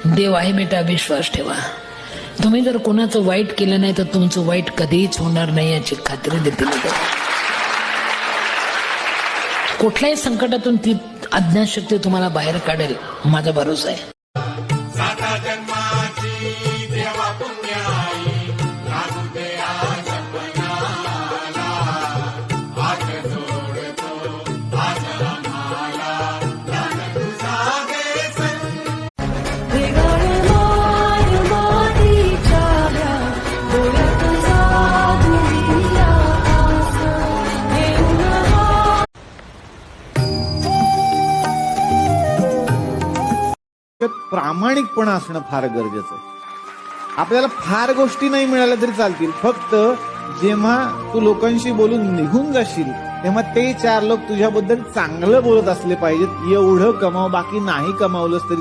देव आहे बेटा, विश्वास ठेवा. तुम्ही जर कोणाचं वाईट केलं नाही तर तुमचं वाईट कधीच होणार नाही याची खात्री देते मी. कुठल्याही संकटातून ती अज्ञानशक्ती तुम्हाला बाहेर काढेल, माझा भरोसा आहे. प्रामाणिकपणा असणं फार गरजेचं आहे. आपल्याला फार गोष्टी नाही मिळाल्या तरी चालतील, फक्त जेव्हा तू लोकांशी बोलून निघून जाशील तेव्हा ते 4 लोक तुझ्याबद्दल चांगलं बोलत असले पाहिजेत. एवढं कमाव, बाकी नाही कमावलंस तरी